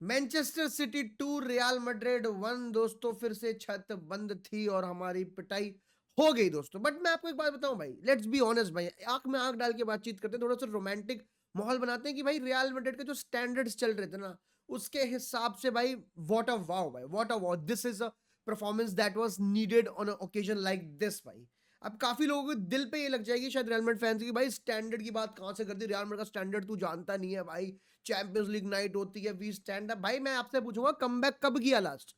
Manchester city 2 real Madrid 1 दोस्तों। फिर से छत बंद थी और हमारी पिटाई हो गई दोस्तों। बट मैं आपको एक बात बताऊं भाई, लेट्स बी ऑनेस्ट भाई, आंख में आंख डाल के बातचीत करते हैं, थोड़ा सा रोमांटिक माहौल बनाते हैं कि भाई रियल मैड्रिड के जो स्टैंडर्ड्स चल रहे थे ना, उसके हिसाब से भाई व्हाट अ वाओ भाई, what a wow, this is a performance that was needed on a occasion like this भाई। अब काफी लोगों के दिल पे ये लग जाएगी शायद रियल मैड्रिड फैंस की, भाई स्टैंडर्ड की बात कहां से कर दी, रियल मैड्रिड का स्टैंडर्ड तू जानता नहीं है भाई, चैंपियंस लीग नाइट होती है, वी स्टैंड अप। भाई मैं आपसे पूछूंगा कमबैक कब किया लास्ट,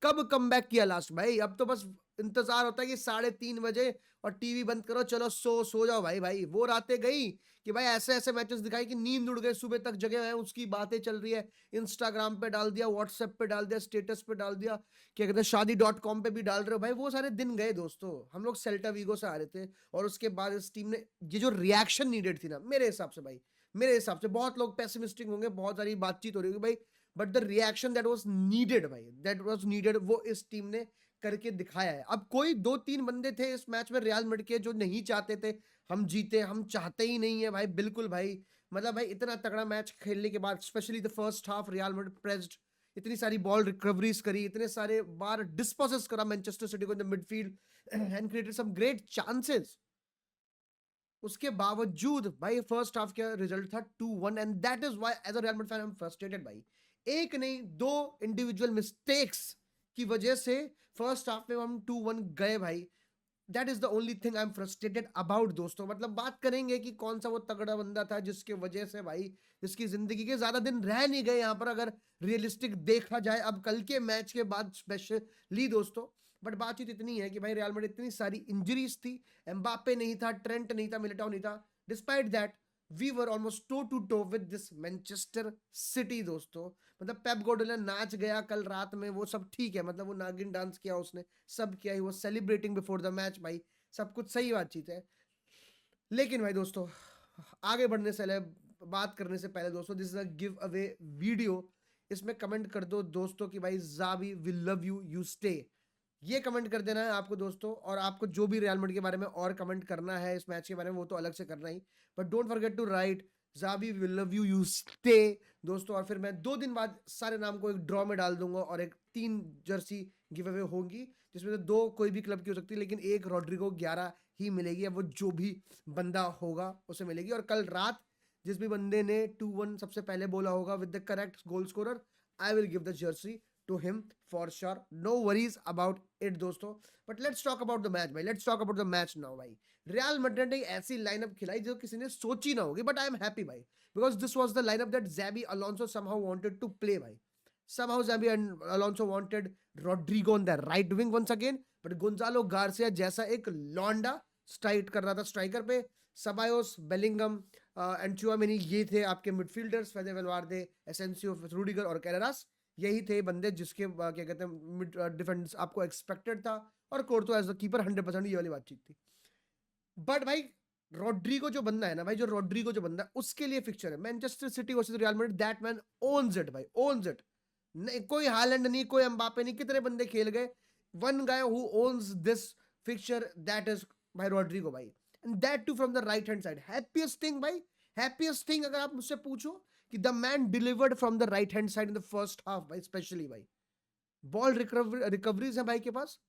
कब कमबैक किया लास्ट भाई? अब तो बस इंतजार होता है कि 3:30 बजे और टीवी बंद करो, चलो सो जाओ भाई। भाई वो रातें गई कि भाई ऐसे ऐसे मैचेस दिखाई कि नींद उड़ गई, सुबह तक जगे हुए हैं, उसकी बातें चल रही है, इंस्टाग्राम पे डाल दिया, व्हाट्सएप पे डाल दिया, स्टेटस पे डाल दिया, क्या कहते हैं शादी.com पे भी डाल रहे हो भाई। वो सारे दिन गए दोस्तों, हम लोग सेल्टा वीगो से आ रहे थे और उसके बाद इस टीम ने ये जो रिएक्शन नीडेड थी ना, मेरे हिसाब से भाई, मेरे हिसाब से बहुत लोग पेसिमिस्टिक होंगे, बहुत सारी बातचीत हो रही होगी भाई, but the reaction that was needed भाई, दैट वाज नीडेड, वो इस टीम ने करके दिखाया है। अब कोई 2-3 बंदे थे इस मैच में रियल मैड्रिड के जो नहीं चाहते थे हम जीते, हम चाहते ही नहीं है भाई, बिल्कुल भाई। मतलब भाई इतना तगड़ा मैच खेलने के बाद, specially the first half, real Madrid pressed, इतनी सारी बॉल रिकवरीज करी, इतने सारे बार डिस्पोसेस करा मैनचेस्टर सिटी को in the midfield and created some great chances. उसके बावजूद भाई फर्स्ट हाफ का रिजल्ट था 2-1 and that is why as a Real Madrid fan I am frustrated भाई। एक नहीं, दो इंडिविजुअल मिस्टेक्स की वजह से फर्स्ट हाफ में हम 2-1 गए भाई। That is the only thing I am frustrated about दोस्तों। मतलब बात करेंगे कि कौन सा वो तगड़ा बंदा था जिसके वजह से भाई, जिसकी जिंदगी के ज्यादा दिन रह नहीं गए यहाँ पर, अगर रियलिस्टिक देखा जाए अब कल के मैच के बाद स्पेशली दोस्तों। बट बातचीत इतनी है कि भाई रियल मैड्रिड इतनी सारी इंजरीज थी, एम्बापे नहीं था, ट्रेंट नहीं था, मिलिटाओ नहीं था, despite that we were almost toe to toe with this Manchester City दोस्तों। मतलब पेप गार्डियोला नाच गया कल रात में, वो सब ठीक है, मतलब वो नागिन डांस किया उसने, सब किया, ही वो सेलिब्रेटिंग बिफोर द मैच भाई, सब कुछ सही बातचीत है। लेकिन भाई दोस्तों, आगे बढ़ने से पहले, बात करने से पहले दोस्तों, this is a giveaway video. इसमें कमेंट कर दो दोस्तों कि भाई Xavi will love you, you stay, ये कमेंट कर देना है आपको दोस्तों। और आपको जो भी रियल मैड्रिड के बारे में और कमेंट करना है इस मैच के बारे में, वो तो अलग से करना ही, but don't forget to write Javi will love you, you stay दोस्तों। और फिर मैं 2 दिन बाद सारे नाम को एक ड्रॉ में डाल दूंगा और एक 3 जर्सी गिव अवे होंगी, जिसमें से 2 कोई भी क्लब की हो सकती है, लेकिन एक रॉड्रिगो 11 ही मिलेगी। अब वो जो भी बंदा होगा उसे मिलेगी। और कल रात जिस भी बंदे ने 2-1 सबसे पहले बोला होगा with the correct goal scorer, I will give the Jersey to him for sure. No worries about it दोस्तों। But let's talk about the match भाई, let's talk about the match now भाई। रियल मैड्रिड ने ऐसी lineup खिलाई जो किसी ने सोची ना होगी, बट आई एम हैप्पी भाई, because this was the lineup that Xabi Alonso somehow wanted to play भाई। Somehow Xabi and Alonso wanted Rodrigo on the right wing once again, but Gonzalo Garcia जैसा एक लौंडा strike कर रहा था striker पे। सबायोस, Bellingham and Tchouameni, ये थे आपके मिडफील्डर्स, फेदे वेलवार्दे, एसेंसियो, रूडिगर और कैरेरास, यही थे बंदे जिसके क्या कहते हैं डिफेंस आपको एक्सपेक्टेड था। और कोर्तो एज द कीपर 100%, ये वाली बातचीत थी। बट भाई रॉड्रिगो जो बंदा है ना भाई, जो रॉड्रिगो जो बंदा है, उसके लिए फिक्चर है Manchester city versus real Madrid, that man owns it भाई, ओन्स इट। नहीं कोई हालैंड नहीं, कोई एम्बापे नहीं, कितने बंदे खेल गए, one guy who owns this fixture, that is भाई रॉड्रिगो भाई। And that too from the right hand side. Happiest thing भाई, हैप्पीएस्ट थिंग अगर आप मुझसे पूछो कि the man delivered from the right hand side in the first half भाई, specially भाई बॉल रिकवरीज है भाई के पास,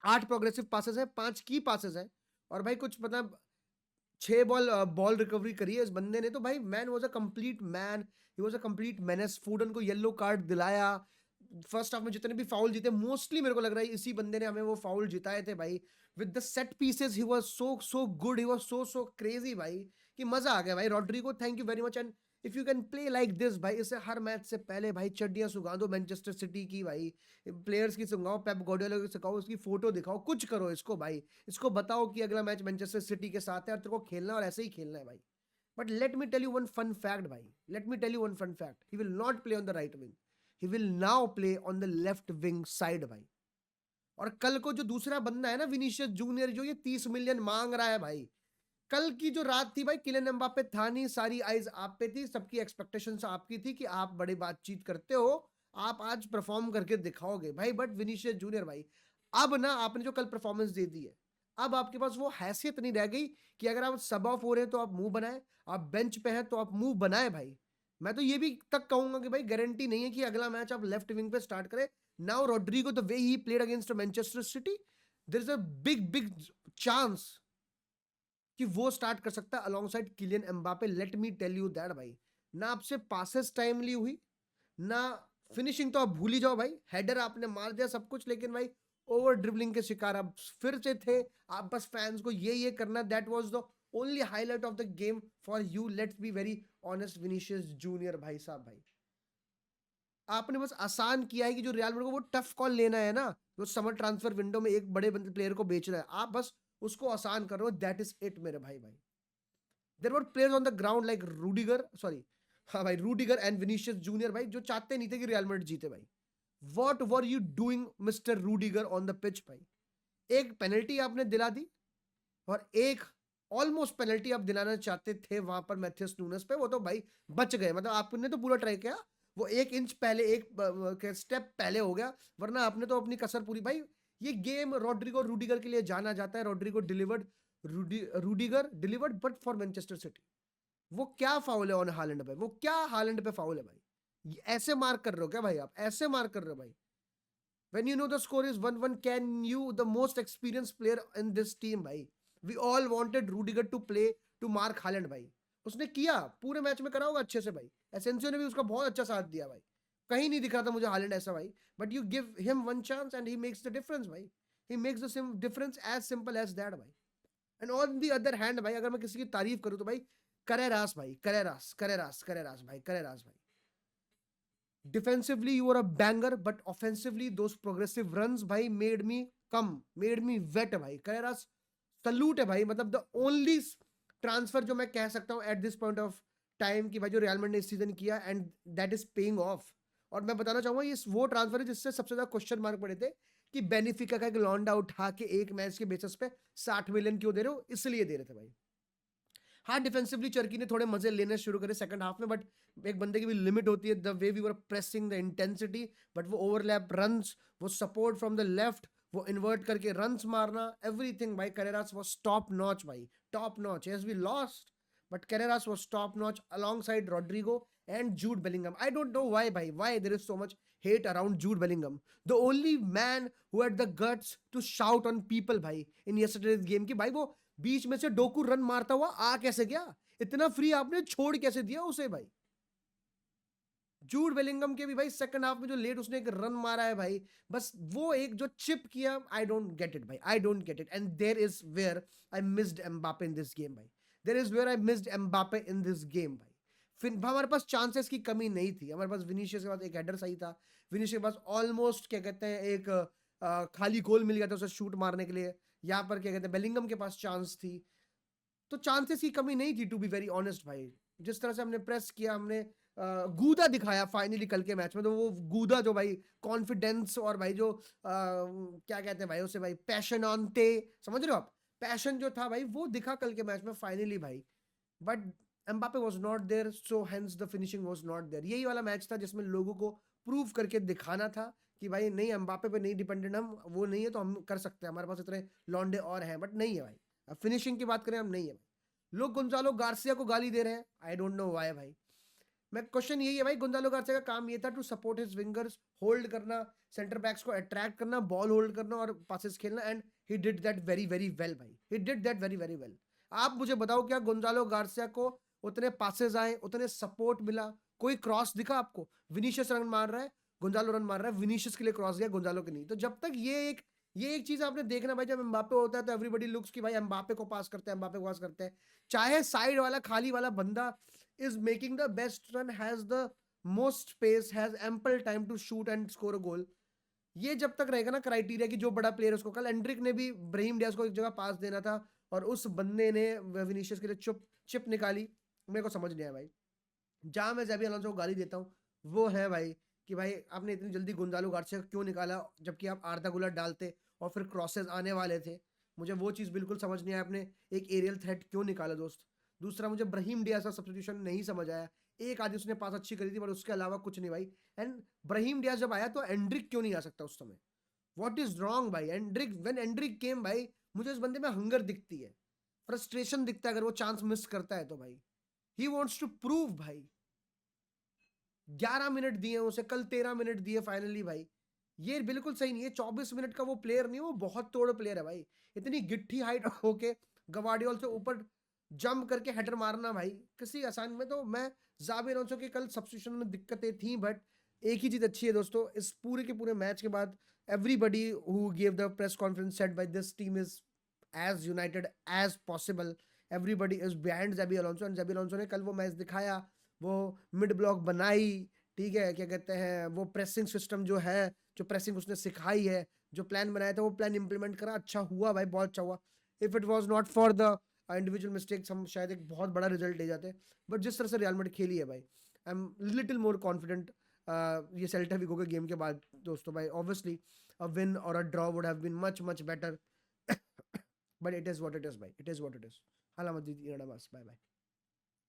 8 प्रोग्रेसिव पासेस है, 5 की पासेस है, और भाई कुछ मतलब 6 बॉल रिकवरी करी है इस बंदे ने। तो भाई man was a complete man, he was a complete menace. Fudan को येलो कार्ड दिलाया। फर्स्ट हाफ में जितने भी फाउल जीते, मोस्टली मेरे को लग रहा है इसी बंदे ने हमें वो फाउल जिताए थे भाई। With the set pieces he was so so good, he was so so crazy भाई, कि मजा आ गया भाई। Rodrygo thank you very much. And if you can play like this भाई, इसे हर मैच से पहले भाई चड्डियां सुगा दो मैनचेस्टर सिटी की भाई, प्लेयर्स की सुगाओ, पेप गार्डियोला की सिखाओ, उसकी फोटो दिखाओ, कुछ करो इसको भाई, इसको बताओ कि अगला मैच मैनचेस्टर सिटी के साथ है और तेरे को खेलना है और ऐसे ही खेलना है भाई। But let me tell you one fun fact भाई, let me tell you one fun fact, he will not play on the right wing, he will now play on the left wing side भाई। और कल को जो दूसरा बंदा है ना विनीशियस जूनियर, जो ये 30 मिलियन मांग रहा है भाई, कल की जो रात थी भाई, किलियन एम्बापे था नहीं, सारी आइज आप पे थी, सबकी एक्सपेक्टेशंस आपकी थी कि आप बड़ी बातचीत करते हो, आप आज परफॉर्म करके दिखाओगे भाई। बट विनीशियस जूनियर भाई, अब ना आपने जो कल परफॉर्मेंस दे दी है, अब आपके पास वो हैसियत नहीं रह गई कि अगर आप सब ऑफ हो रहे हैं तो आप मुंह बनाए, आप बेंच पे हैं तो आप मुंह बनाए भाई। मैं तो ये भी तक कहूंगा कि भाई गारंटी नहीं है कि अगला मैच आप लेफ्ट विंग पे स्टार्ट करें। Now Rodrygo the way he played against Manchester City, there is a big big chance कि वो स्टार्ट कर सकता है alongside Kylian Mbappe. Let me tell you that भाई, ना आपसे पासेस टाइमली हुई, ना फिनिशिंग तो आप भूल ही जाओ भाई, हेडर आपने मार दिया सब कुछ, लेकिन भाई ओवर ड्रिबलिंग के शिकार आप फिर से थे। आप बस फैंस को ये करना, that was the only highlight of the game for you, let's be very honest. Vinicius junior भाई साहब, भाई आपने बस आसान किया है कि जो रियल मैड्रिड को वो टफ कॉल लेना है ना, जो समर ट्रांसफर विंडो में एक बड़े प्लेयर को बेचना है, आप बस उसको आसान कर रहे हो, दैट इज इट मेरे भाई। भाई there were players on the ground like Rudiger, sorry हाँ भाई, रूडिगर एंड विनीशियस जूनियर भाई, जो चाहते नहीं थे कि रियल मैड्रिड जीते भाई। What were you doing mister Rudiger on the pitch भाई? एक पेनल्टी आपने दिला दी, और एक ऑलमोस्ट पेनल्टी आप दिलाना चाहते थे वहां पर मैथियस नूनेस पे, वो तो भाई बच गए। मतलब आपने तो पूरा ट्राई किया, वो एक इंच पहले, एक स्टेप पहले हो गया, वरना आपने तो अपनी कसर पूरी भाई। ये गेम रॉड्रिगो रूडिगर के लिए जाना जाता है। Rodrygo delivered, Rudiger delivered but for Manchester City. वो क्या फाउल है ऑन हालैंड पे, वो क्या हालैंड पे फाउल है भाई? ऐसे मार्क कर रहे हो क्या भाई? आप ऐसे मार्क कर रहे हो भाई? when you know the score is 1-1, can you, the most experienced player in this team भाई, we all wanted Rudiger to play to mark Haaland भाई, उसने किया, पूरे मैच में करा होगा अच्छे से भाई। एसेंसियो ने भी उसका बहुत अच्छा साथ दिया भाई, कहीं नहीं दिख रहा था मुझे हालैंड ऐसा भाई। But you give him one chance and he makes the difference भाई, he makes the difference as simple as that भाई। And on the other hand भाई, अगर मैं किसी की तारीफ करूं तो भाई करेरास भाई, करेरास करेरास करेरास भाई, करेरास भाई। Defensively, you were a banger, but offensively, those progressive runs, भाई, made me come, made me wet भाई। Carreras सल्यूट है भाई, मतलब द ओनली ट्रांसफर जो मैं कह सकता हूँ at this point of time कि भाई जो रियल मैड्रिड ने इस सीजन किया, and that is paying off. और मैं बताना चाहूंगा ये वो ट्रांसफर है जिससे सबसे ज्यादा क्वेश्चन मार्क पड़े थे कि बेनिफिका का एक लॉन्डा उठा के एक मैच के बेसिस पे 60 मिलियन क्यों दे रहे हो, इसलिए दे रहे थे भाई। हाँ, डिफेंसिवली चर्की ने थोड़े मजे लेने शुरू करे सेकंड हाफ में, बट एक बंदे की भी लिमिट होती है। The way we were pressing, the intensity, but वो ओवरलैप रन्स, वो सपोर्ट फ्रॉम द लेफ्ट, वो इन्वर्ट करके रन्स मारना, एवरीथिंग भाई Carreras was top notch भाई, top notch। Yes, we lost, but Carreras was top notch alongside Rodrigo and Jude Bellingham. I don't know why भाई, why there is so much hate around Jude Bellingham, the only man who had the guts to shout on people भाई in yesterday's game कि भाई वो बीच में से Docu run मारता हुआ आ कैसे गया, इतना फ्री आपने छोड़ कैसे दिया उसे भाई? जूड बेलिंगम के भी भाई सेकंड हाफ में जो लेट उसने एक रन मारा है भाई, बस वो एक जो चिप किया, आई डोंट गेट इट भाई, I don't get it. And there is where I missed Mbappe in this game भाई, there is where I missed Mbappe in this game भाई। फिर हमारे पास चांसेस की कमी नहीं थी, हमारे पास विनीशियस के पास एक हेडर सही था, विनीशियस के पास ऑलमोस्ट क्या कहते हैं एक खाली गोल मिल गया था उसे शूट मारने के लिए। यहाँ पर क्या कहते हैं बेलिंगम के पास चांस थी, तो चांसेस की कमी नहीं थी टू बी वेरी ऑनेस्ट भाई। जिस तरह से हमने प्रेस किया, हमने गूदा दिखाया फाइनली कल के मैच में, तो वो गूदा जो भाई कॉन्फिडेंस और भाई जो क्या कहते हैं भाई उसे भाई, पैशन ऑन थे, समझ रहे हो आप, पैशन जो था भाई वो दिखा कल के मैच में फाइनली भाई। But Mbappe was not there, so hence the finishing was not there. यही वाला मैच था जिसमें लोगों को प्रूव करके दिखाना था कि भाई नहीं, एम्बापे पे नहीं डिपेंडेंट हम, वो नहीं है तो हम कर सकते हैं, हमारे पास इतने लॉन्डे और हैं, बट नहीं है भाई। अब फिनिशिंग की बात करें, हम नहीं है भाई। लोग गोंजालो गार्सिया को गाली दे रहे हैं, आई डोंट नो व्हाई भाई। मैं क्वेश्चन यही है भाई, गोंजालो गार्सिया का काम ये था to support his wingers, hold करना, सेंटर बैक्स को अट्रैक्ट करना, बॉल होल्ड करना और पासेस खेलना, and he did that very very well भाई, he did that very very well. आप मुझे बताओ क्या गोंजालो गार्सिया को उतने पासेस आए, उतने सपोर्ट मिला, कोई क्रॉस दिखा आपको? विनीशियस रन मार रहा है, गोंजालो रन मार रहा है, विनीशियस के लिए क्रॉस गया, गोंजालो के नहीं। तो जब तक ये एक चीज आपने देखना भाई, जब एम्बापे होता है तो एवरीबॉडी लुक्स कि भाई एम्बापे को पास करते हैं, एम्बापे को पास करते हैं, चाहे साइड वाला खाली वाला बंदा is making the best run, has the most space, has ample time to shoot and score a goal। ये जब तक रहेगा ना क्राइटेरिया कि जो बड़ा प्लेयर उसको, कल एंड्रिक ने भी ब्राहिम डियाज को एक जगह पास देना था और उस बंदे ने विनीशियस के लिए चिप निकाली, मेरे को समझ नहीं आया भाई। जहां मैं ज़ाबी अलोंसो को गाली देता हूँ वो है भाई कि भाई आपने इतनी जल्दी गोंजालो गार्सिया क्यों निकाला, जबकि आप आर्दा गुलर डालते और फिर क्रॉसेस आने वाले थे। मुझे वो चीज़ बिल्कुल समझ नहीं आया, आपने एक एरियल थ्रेट क्यों निकाला दोस्त। दूसरा, मुझे ब्राहिम डियाज का सब्स्टिट्यूशन नहीं समझ आया। एक आदि उसने पास अच्छी करी थी पर उसके अलावा कुछ नहीं भाई। एंड ब्राहिम डियाज जब आया तो एंड्रिक क्यों नहीं आ सकता उस समय? व्हाट इज रॉन्ग भाई? एंड्रिक, व्हेन एंड्रिक केम भाई, मुझे इस बंदे में हंगर दिखती है, फ्रस्ट्रेशन दिखता है अगर वो चांस मिस करता है तो भाई। ही वांट्स टू प्रूव भाई, 11 मिनट दिए उसे, कल 13 मिनट दिए फाइनली भाई। ये बिल्कुल सही नहीं है, 24 मिनट का वो प्लेयर नहीं है, वो बहुत तोड़ प्लेयर है भाई। इतनी गिट्टी हाइट होके गवार्डियोल से ऊपर जंप करके हेडर मारना भाई किसी आसान में। तो मैं ज़ाबी अलोंसो के कल सब्स्टिट्यूशन में दिक्कतें थी, बट एक ही चीज़ अच्छी है दोस्तों, इस पूरे के पूरे मैच के बाद everybody who give the press conference said by this team is as united as possible, everybody is behind Xabi Alonso, and Xabi Alonso ने कल वो मैच दिखाया, वो मिड ब्लॉक बनाई, ठीक है, क्या कहते हैं, वो प्रेसिंग सिस्टम जो है, जो प्रेसिंग उसने सिखाई है, जो प्लान बनाया था वो प्लान इंप्लीमेंट करा, अच्छा हुआ भाई, बहुत अच्छा हुआ। If it was not for the individual mistakes हम शायद एक बहुत बड़ा रिजल्ट ले जाते, बट जिस तरह से रियल मैड्रिड खेली है भाई, I am little more confident ये सेल्टा विगो के गेम के बाद दोस्तों भाई। ऑब्वियसली अ विन और a draw would have been much much better, but it is what it is भाई, it is what it is. Hala Madrid, bye bye.